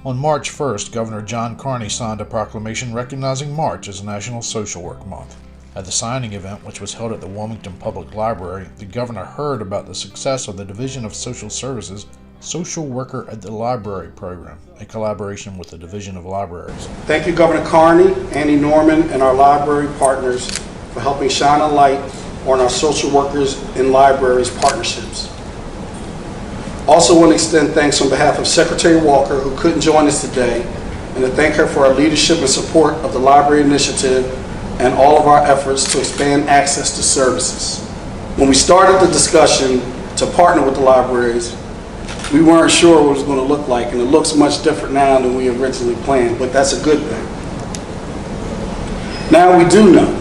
On March 1st, Governor John Carney signed a proclamation recognizing March as National Social Work Month. At the signing event, which was held at the Wilmington Public Library, the governor heard about the success of the Division of Social Services Social Worker at the Library program, a collaboration with the Division of Libraries. Thank you, Governor Carney, Andy Norman, and our library partners for helping shine a light on our social workers in libraries partnerships. Also want to extend thanks on behalf of Secretary Walker, who couldn't join us today, and to thank her for her leadership and support of the library initiative and all of our efforts to expand access to services. When we started the discussion to partner with the libraries, we weren't sure what it was going to look like, and it looks much different now than we originally planned, but that's a good thing. Now we do know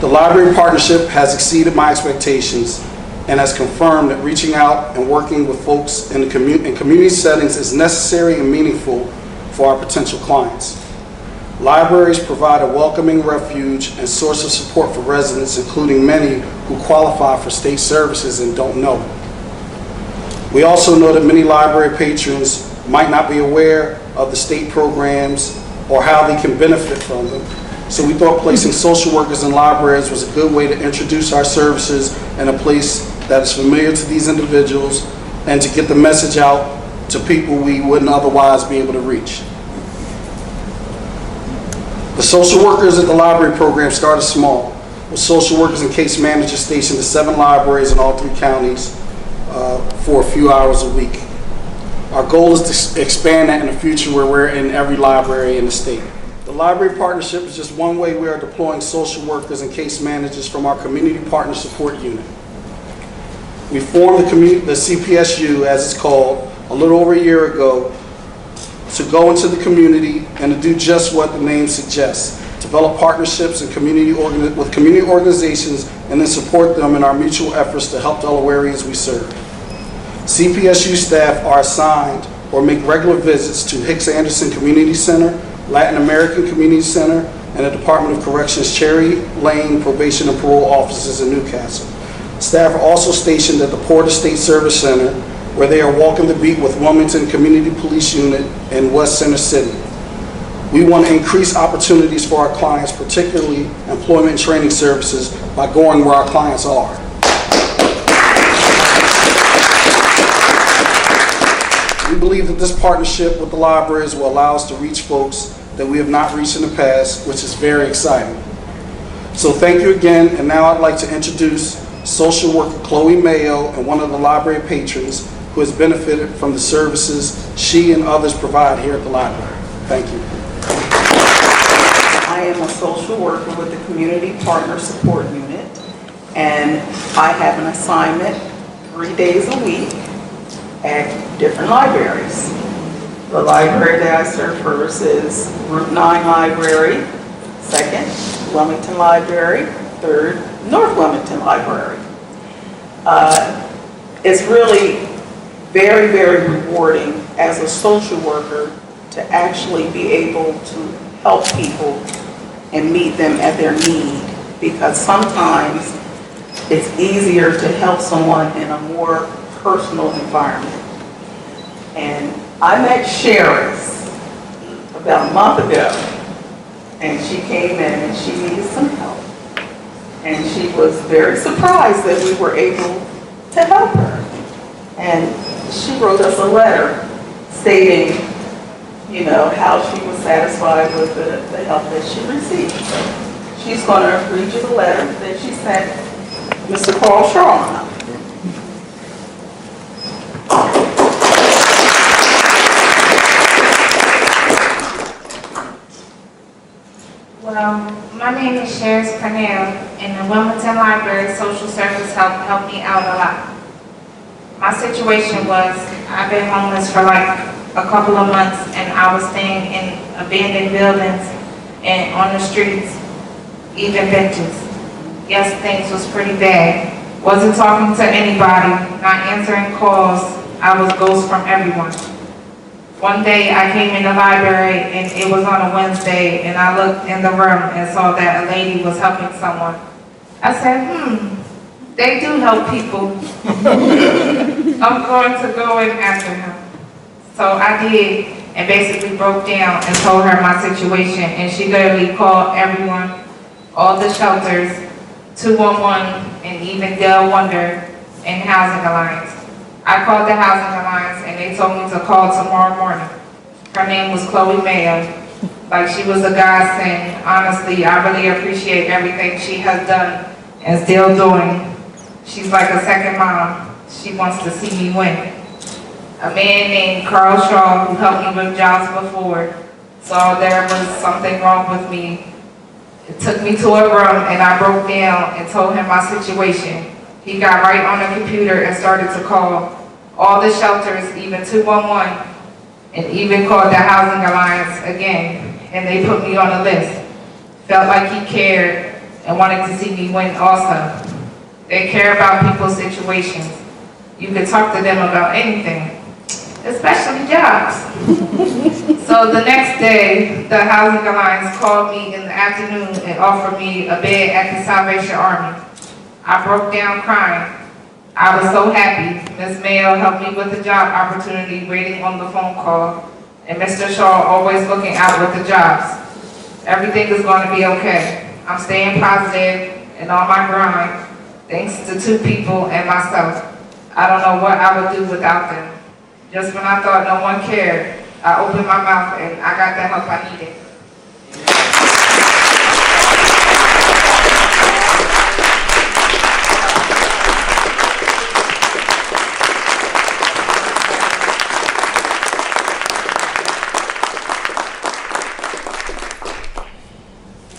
the library partnership has exceeded my expectations and has confirmed that reaching out and working with folks in community settings is necessary and meaningful for our potential clients. Libraries provide a welcoming refuge and source of support for residents, including many who qualify for state services and don't know it. We also know that many library patrons might not be aware of the state programs or how they can benefit from them. So we thought placing social workers in libraries was a good way to introduce our services in a place that is familiar to these individuals and to get the message out to people we wouldn't otherwise be able to reach. The social workers at the library program started small, with social workers and case managers stationed at 7 libraries in all 3 counties for a few hours a week. Our goal is to expand that in the future where we're in every library in the state. The library partnership is just one way we are deploying social workers and case managers from our Community Partner Support Unit. We formed the CPSU, as it's called, a little over a year ago to go into the community and to do just what the name suggests, develop partnerships and with community organizations and then support them in our mutual efforts to help Delawareans we serve. CPSU staff are assigned or make regular visits to Hicks Anderson Community Center, Latin American Community Center, and the Department of Corrections Cherry Lane Probation and Parole offices in Newcastle. Staff are also stationed at the Porter State Service Center, where they are walking the beat with Wilmington Community Police Unit in West Center City. We want to increase opportunities for our clients, particularly employment and training services, by going where our clients are. We believe that this partnership with the libraries will allow us to reach folks that we have not reached in the past, which is very exciting. So thank you again, and now I'd like to introduce social worker Chloe Mayo and one of the library patrons who has benefited from the services she and others provide here at the library. Thank you. I am a social worker with the Community Partner Support Unit, and I have an assignment 3 days a week at different libraries. The library that I serve first is Route 9 Library, 2nd, Wilmington Library, 3rd, North Wilmington Library. It's really very, very rewarding as a social worker to actually be able to help people and meet them at their need, because sometimes it's easier to help someone in a more personal environment. And I met Sheris about a month ago, and she came in and she needed some help. And she was very surprised that we were able to help her. And she wrote us a letter stating, you know, how she was satisfied with the help that she received. So she's going to read you the letter that she sent Mr. Paul Shaw. Well, my name is Sheris Cornell, and the Wilmington Library Social Service helped me out a lot. My situation was, I've been homeless for like a couple of months, and I was staying in abandoned buildings and on the streets, even benches. Yes, things was pretty bad. Wasn't talking to anybody, not answering calls. I was ghost from everyone. One day I came in the library and it was on a Wednesday, and I looked in the room and saw that a lady was helping someone. I said, they do help people. I'm going to go in after him. So I did, and basically broke down and told her my situation, and she literally called everyone, all the shelters, 211, and even Del Wonder and Housing Alliance. I called the Housing Alliance and they told me to call tomorrow morning. Her name was Chloe Mayo. Like, she was a godsend. Honestly, I really appreciate everything she has done and still doing. She's like a second mom. She wants to see me win. A man named Carl Shaw, who helped me with jobs before, saw there was something wrong with me. It took me to a room and I broke down and told him my situation. He got right on the computer and started to call all the shelters, even 211, and even called the Housing Alliance again, and they put me on the list. Felt like he cared and wanted to see me win also. They care about people's situations. You can talk to them about anything, especially jobs. So the next day, the Housing Alliance called me in the afternoon and offered me a bed at the Salvation Army. I broke down crying. I was so happy. Ms. Mayo helped me with the job opportunity, waiting on the phone call, and Mr. Shaw always looking out with the jobs. Everything is going to be okay. I'm staying positive and on my grind, thanks to 2 people and myself. I don't know what I would do without them. Just when I thought no one cared, I opened my mouth and I got the help I needed.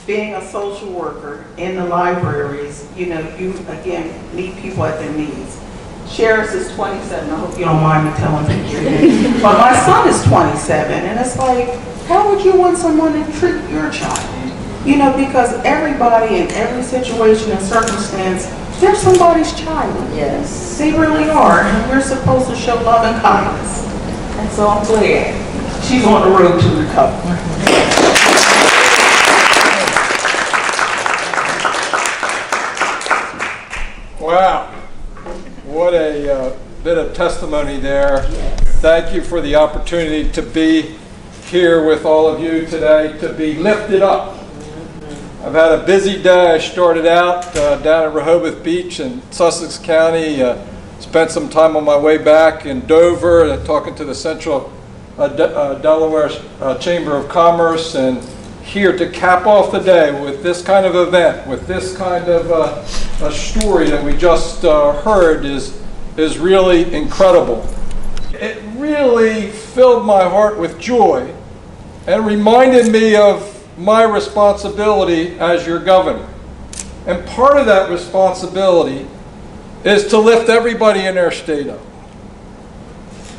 Being a social worker in the libraries, you know, you again meet people at their needs. Sheriff is 27. I hope you don't mind me telling people. But my son is 27, and it's like, how would you want someone to treat your child? You know, because everybody in every situation and circumstance, they're somebody's child. Yes, they really are, and we're supposed to show love and kindness. And so I'm glad she's on the road to recovery. Wow, what a bit of testimony there. Thank you for the opportunity to be here with all of you today, to be lifted up. I've had a busy day. I started out down at Rehoboth Beach in Sussex County, spent some time on my way back in Dover, talking to the Central Delaware Chamber of Commerce, and here to cap off the day with this kind of event, with this kind of a story that we just heard is really incredible. It really filled my heart with joy and reminded me of my responsibility as your governor. And part of that responsibility is to lift everybody in our state up,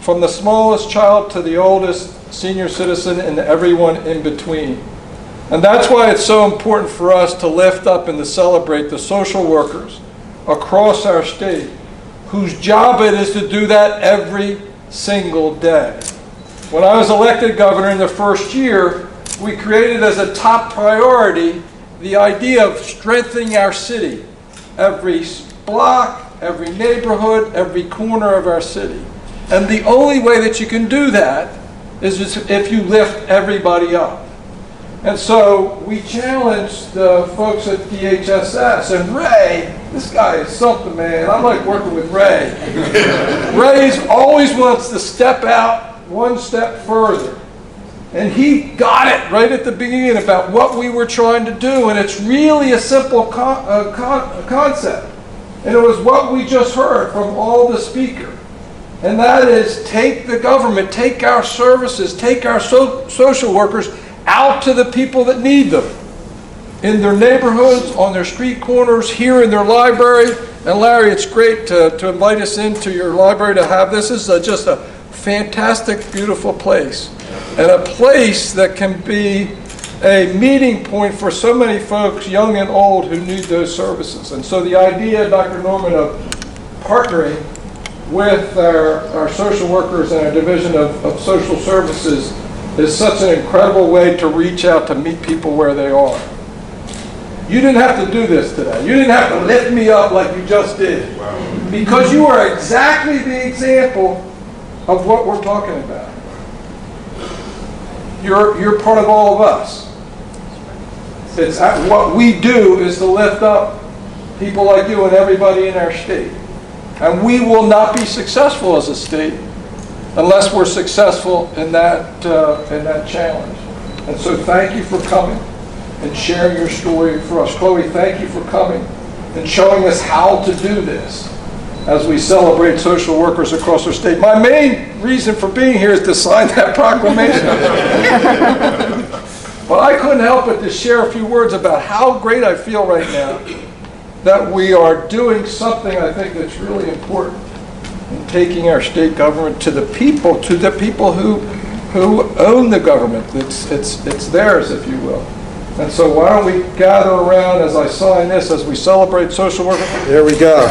from the smallest child to the oldest senior citizen and everyone in between. And that's why it's so important for us to lift up and to celebrate the social workers across our state, whose job it is to do that every single day. When I was elected governor in the first year, we created as a top priority the idea of strengthening our city, every block, every neighborhood, every corner of our city. And the only way that you can do that is if you lift everybody up. And so we challenged the folks at DHSS, and Ray, this guy is something, man. I like working with Ray. Ray always wants to step out one step further. And he got it right at the beginning about what we were trying to do, and it's really a simple concept. And it was what we just heard from all the speakers. And that is, take the government, take our services, take our social workers out to the people that need them, in their neighborhoods, on their street corners, here in their library. And Larry, it's great to invite us into your library to have this. This is just a fantastic, beautiful place, and a place that can be a meeting point for so many folks, young and old, who need those services. And so the idea, Dr. Norman, of partnering with our social workers and our Division of Social Services is such an incredible way to reach out to meet people where they are. You didn't have to do this today. You didn't have to lift me up like you just did. Wow. Because you are exactly the example of what we're talking about. you're part of all of us. It's what we do is to lift up people like you and everybody in our state. And we will not be successful as a state unless we're successful in that challenge. And so thank you for coming and sharing your story for us. Chloe, thank you for coming and showing us how to do this as we celebrate social workers across our state. My main reason for being here is to sign that proclamation. But I couldn't help but to share a few words about how great I feel right now that we are doing something I think that's really important in taking our state government to the people who own the government. It's theirs, if you will. And so why don't we gather around as I sign this, as we celebrate social work. There we go.